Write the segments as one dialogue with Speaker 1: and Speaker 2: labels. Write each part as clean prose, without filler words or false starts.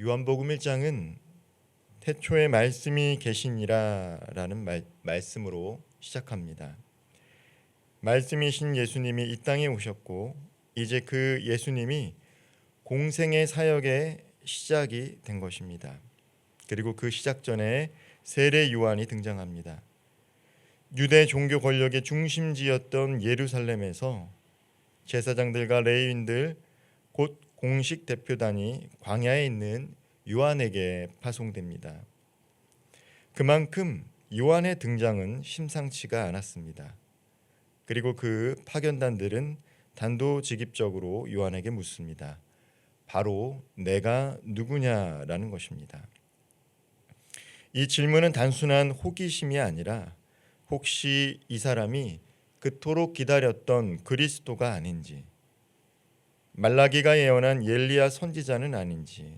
Speaker 1: 요한복음 1장은 태초에 말씀이 계시니라라는 말씀으로 시작합니다. 말씀이신 예수님이 이 땅에 오셨고 이제 그 예수님이 공생의 사역의 시작이 된 것입니다. 그리고 그 시작 전에 세례 요한이 등장합니다. 유대 종교 권력의 중심지였던 예루살렘에서 제사장들과 레위인들 곧 공식 대표단이 광야에 있는 요한에게 파송됩니다. 그만큼 요한의 등장은 심상치가 않았습니다. 그리고 그 파견단들은 단도직입적으로 요한에게 묻습니다. 바로 내가 누구냐라는 것입니다. 이 질문은 단순한 호기심이 아니라 혹시 이 사람이 그토록 기다렸던 그리스도가 아닌지, 말라기가 예언한 엘리야 선지자는 아닌지,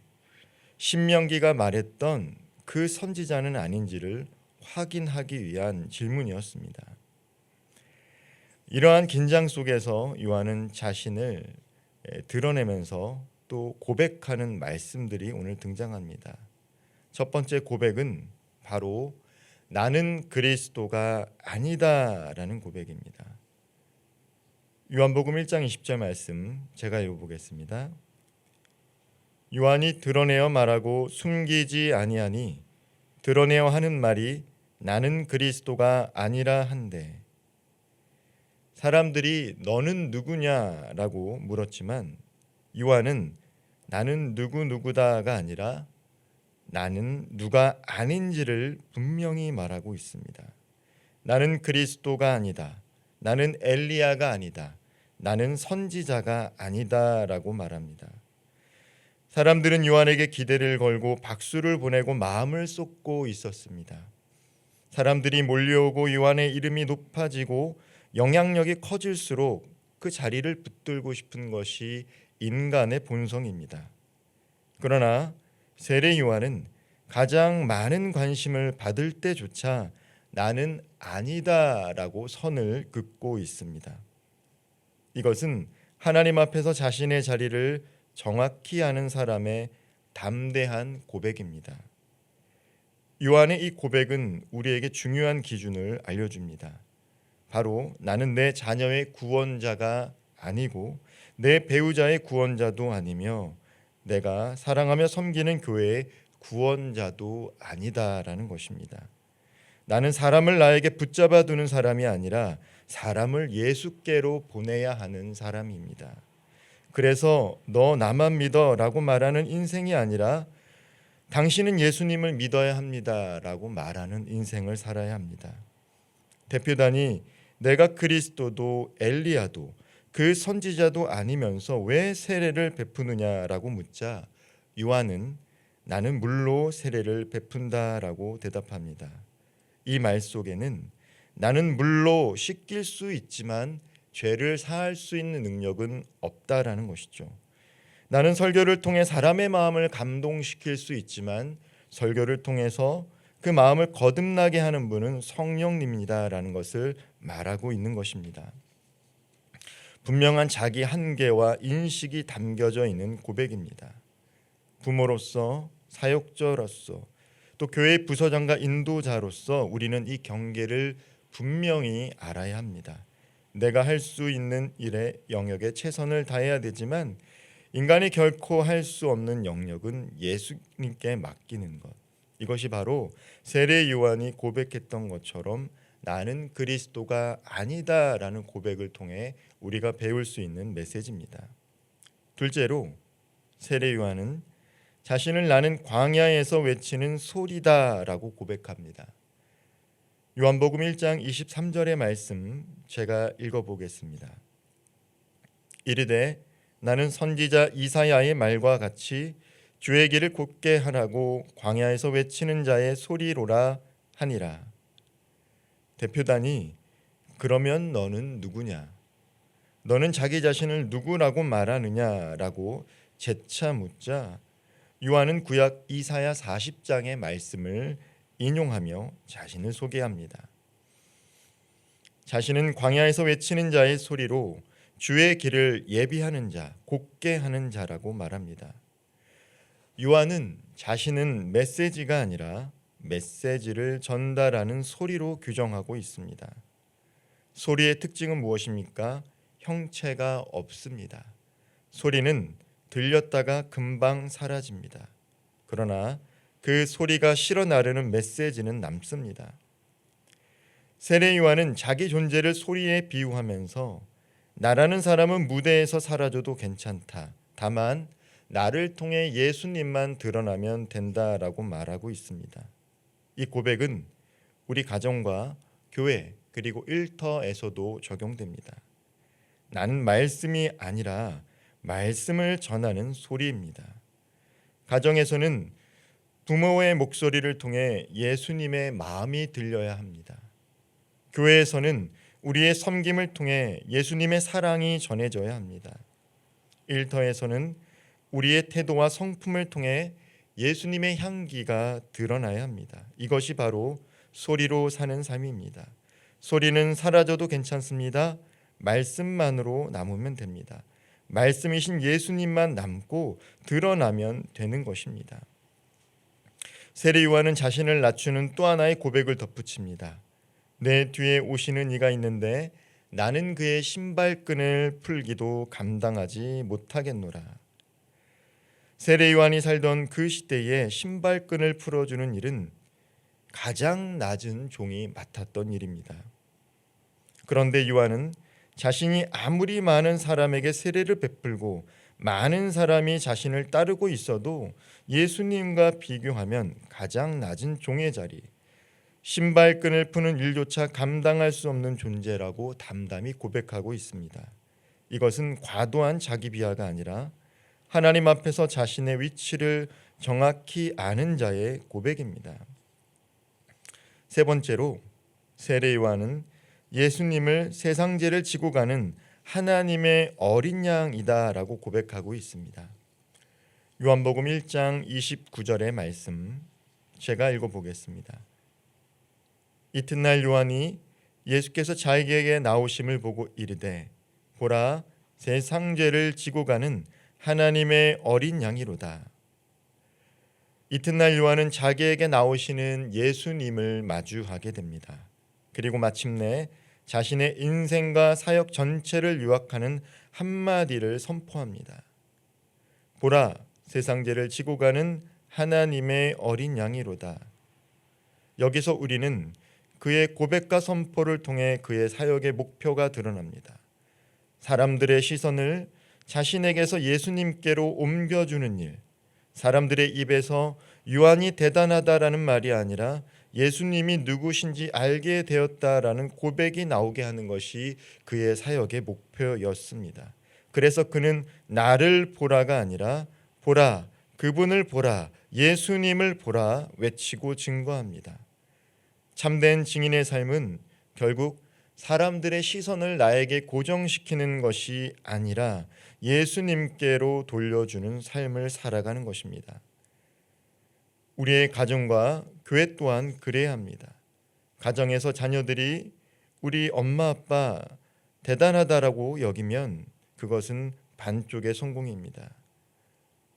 Speaker 1: 신명기가 말했던 그 선지자는 아닌지를 확인하기 위한 질문이었습니다. 이러한 긴장 속에서 요한은 자신을 드러내면서 또 고백하는 말씀들이 오늘 등장합니다. 첫 번째 고백은 바로 나는 그리스도가 아니다라는 고백입니다. 요한복음 1장 20절 말씀 제가 읽어보겠습니다. 요한이 드러내어 말하고 숨기지 아니하니 드러내어 하는 말이 나는 그리스도가 아니라 한데, 사람들이 너는 누구냐라고 물었지만 요한은 나는 누구다가 아니라 나는 누가 아닌지를 분명히 말하고 있습니다. 나는 그리스도가 아니다. 나는 엘리야가 아니다. 나는 선지자가 아니다라고 말합니다. 사람들은 요한에게 기대를 걸고 박수를 보내고 마음을 쏟고 있었습니다. 사람들이 몰려오고 요한의 이름이 높아지고 영향력이 커질수록 그 자리를 붙들고 싶은 것이 인간의 본성입니다. 그러나 세례 요한은 가장 많은 관심을 받을 때조차 나는 아니다라고 선을 긋고 있습니다. 이것은 하나님 앞에서 자신의 자리를 정확히 아는 사람의 담대한 고백입니다. 요한의 이 고백은 우리에게 중요한 기준을 알려줍니다. 바로 나는 내 자녀의 구원자가 아니고 내 배우자의 구원자도 아니며 내가 사랑하며 섬기는 교회의 구원자도 아니다라는 것입니다. 나는 사람을 나에게 붙잡아 두는 사람이 아니라 사람을 예수께로 보내야 하는 사람입니다. 그래서 너 나만 믿어라고 말하는 인생이 아니라 당신은 예수님을 믿어야 합니다라고 말하는 인생을 살아야 합니다. 대표단이 내가 그리스도도 엘리야도 그 선지자도 아니면서 왜 세례를 베푸느냐라고 묻자 요한은 나는 물로 세례를 베푼다라고 대답합니다. 이 말 속에는 나는 물로 씻길 수 있지만 죄를 사할 수 있는 능력은 없다라는 것이죠. 나는 설교를 통해 사람의 마음을 감동시킬 수 있지만 설교를 통해서 그 마음을 거듭나게 하는 분은 성령님이다라는 것을 말하고 있는 것입니다. 분명한 자기 한계와 인식이 담겨져 있는 고백입니다. 부모로서, 사역자로서, 또 교회 부서장과 인도자로서 우리는 이 경계를 분명히 알아야 합니다. 내가 할 수 있는 일의 영역에 최선을 다해야 되지만 인간이 결코 할 수 없는 영역은 예수님께 맡기는 것. 이것이 바로 세례 요한이 고백했던 것처럼 나는 그리스도가 아니다라는 고백을 통해 우리가 배울 수 있는 메시지입니다. 둘째로 세례 요한은 자신을 나는 광야에서 외치는 소리다라고 고백합니다. 요한복음 1장 23절의 말씀 제가 읽어보겠습니다. 이르되 나는 선지자 이사야의 말과 같이 주의 길을 곧게 하라고 광야에서 외치는 자의 소리로라 하니라. 대표단이 그러면 너는 누구냐? 너는 자기 자신을 누구라고 말하느냐라고 재차 묻자 요한은 구약 이사야 40장의 말씀을 인용하며 자신을 소개합니다. 자신은 광야에서 외치는 자의 소리로 주의 길을 예비하는 자, 곧게 하는 자라고 말합니다. 요한은 자신은 메시지가 아니라 메시지를 전달하는 소리로 규정하고 있습니다. 소리의 특징은 무엇입니까? 형체가 없습니다. 소리는 들렸다가 금방 사라집니다. 그러나 그 소리가 실어 나르는 메시지는 남습니다. 세례 요한은 자기 존재를 소리에 비유하면서 나라는 사람은 무대에서 사라져도 괜찮다. 다만 나를 통해 예수님만 드러나면 된다라고 말하고 있습니다. 이 고백은 우리 가정과 교회 그리고 일터에서도 적용됩니다. 나는 말씀이 아니라 말씀을 전하는 소리입니다. 가정에서는 부모의 목소리를 통해 예수님의 마음이 들려야 합니다. 교회에서는 우리의 섬김을 통해 예수님의 사랑이 전해져야 합니다. 일터에서는 우리의 태도와 성품을 통해 예수님의 향기가 드러나야 합니다. 이것이 바로 소리로 사는 삶입니다. 소리는 사라져도 괜찮습니다. 말씀만으로 남으면 됩니다. 말씀이신 예수님만 남고 드러나면 되는 것입니다. 세례 요한은 자신을 낮추는 또 하나의 고백을 덧붙입니다. 내 뒤에 오시는 이가 있는데 나는 그의 신발끈을 풀기도 감당하지 못하겠노라. 세례 요한이 살던 그 시대에 신발끈을 풀어주는 일은 가장 낮은 종이 맡았던 일입니다. 그런데 요한은 자신이 아무리 많은 사람에게 세례를 베풀고 많은 사람이 자신을 따르고 있어도 예수님과 비교하면 가장 낮은 종의 자리, 신발끈을 푸는 일조차 감당할 수 없는 존재라고 담담히 고백하고 있습니다. 이것은 과도한 자기 비하가 아니라 하나님 앞에서 자신의 위치를 정확히 아는 자의 고백입니다. 세 번째로 세례 요한은 예수님을 세상 죄를 지고 가는 하나님의 어린 양이다라고 고백하고 있습니다. 요한복음 1장 29절의 말씀 제가 읽어보겠습니다. 이튿날 요한이 예수께서 자기에게 나오심을 보고 이르되 보라 세상 죄를 지고 가는 하나님의 어린 양이로다. 이튿날 요한은 자기에게 나오시는 예수님을 마주하게 됩니다. 그리고 마침내 자신의 인생과 사역 전체를 요약하는 한마디를 선포합니다. 보라 세상 죄를 지고 가는 하나님의 어린 양이로다. 여기서 우리는 그의 고백과 선포를 통해 그의 사역의 목표가 드러납니다. 사람들의 시선을 자신에게서 예수님께로 옮겨주는 일, 사람들의 입에서 요한이 대단하다라는 말이 아니라 예수님이 누구신지 알게 되었다라는 고백이 나오게 하는 것이 그의 사역의 목표였습니다. 그래서 그는 나를 보라가 아니라 보라, 그분을 보라, 예수님을 보라 외치고 증거합니다. 참된 증인의 삶은 결국 사람들의 시선을 나에게 고정시키는 것이 아니라 예수님께로 돌려주는 삶을 살아가는 것입니다. 우리의 가정과 교회 또한 그래야 합니다. 가정에서 자녀들이 우리 엄마 아빠 대단하다라고 여기면 그것은 반쪽의 성공입니다.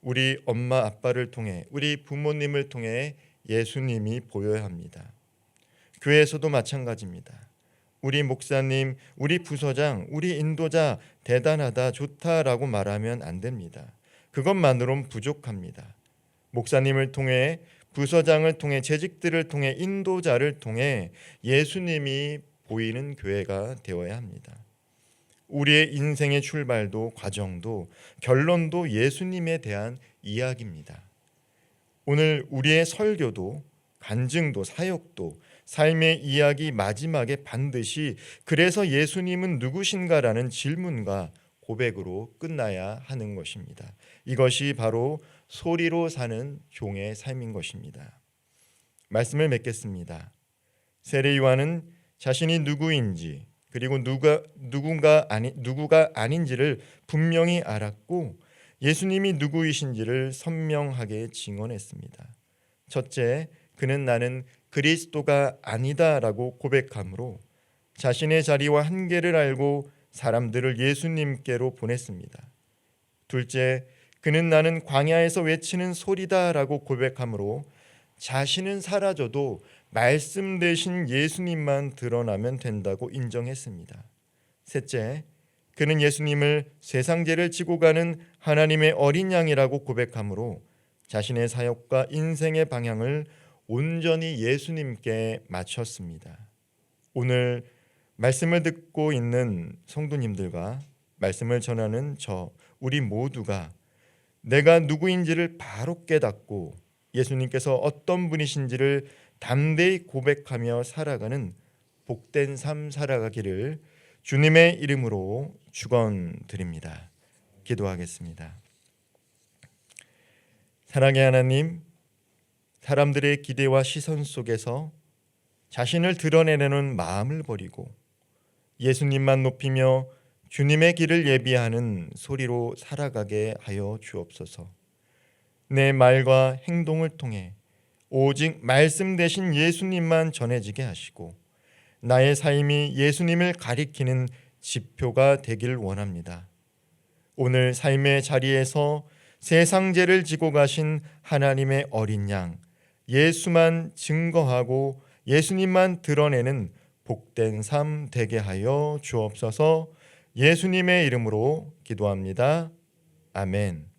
Speaker 1: 우리 엄마 아빠를 통해 우리 부모님을 통해 예수님이 보여야 합니다. 교회에서도 마찬가지입니다. 우리 목사님, 우리 부서장, 우리 인도자 대단하다, 좋다라고 말하면 안 됩니다. 그것만으로는 부족합니다. 목사님을 통해 부서장을 통해 재직들을 통해 인도자를 통해 예수님이 보이는 교회가 되어야 합니다. 우리의 인생의 출발도 과정도 결론도 예수님에 대한 이야기입니다. 오늘 우리의 설교도 간증도 사역도 삶의 이야기 마지막에 반드시 그래서 예수님은 누구신가라는 질문과 고백으로 끝나야 하는 것입니다. 이것이 바로 소리로 사는 종의 삶인 것입니다. 말씀을 맺겠습니다. 세례 요한은 자신이 누구인지 그리고 누구가 아닌지를 분명히 알았고 예수님이 누구이신지를 선명하게 증언했습니다. 첫째, 그는 나는 그리스도가 아니다라고 고백함으로 자신의 자리와 한계를 알고 사람들을 예수님께로 보냈습니다. 둘째, 그는 나는 광야에서 외치는 소리다라고 고백하므로 자신은 사라져도 말씀 되신 예수님만 드러나면 된다고 인정했습니다. 셋째, 그는 예수님을 세상 죄를 지고 가는 하나님의 어린 양이라고 고백하므로 자신의 사역과 인생의 방향을 온전히 예수님께 맞췄습니다. 오늘 말씀을 듣고 있는 성도님들과 말씀을 전하는 우리 모두가 내가 누구인지를 바로 깨닫고 예수님께서 어떤 분이신지를 담대히 고백하며 살아가는 복된 삶 살아가기를 주님의 이름으로 축원드립니다. 기도하겠습니다. 사랑의 하나님, 사람들의 기대와 시선 속에서 자신을 드러내려는 마음을 버리고 예수님만 높이며 주님의 길을 예비하는 소리로 살아가게 하여 주옵소서. 내 말과 행동을 통해 오직 말씀 되신 예수님만 전해지게 하시고 나의 삶이 예수님을 가리키는 지표가 되길 원합니다. 오늘 삶의 자리에서 세상 죄를 지고 가신 하나님의 어린 양 예수만 증거하고 예수님만 드러내는 복된 삶 되게 하여 주옵소서. 예수님의 이름으로 기도합니다. 아멘.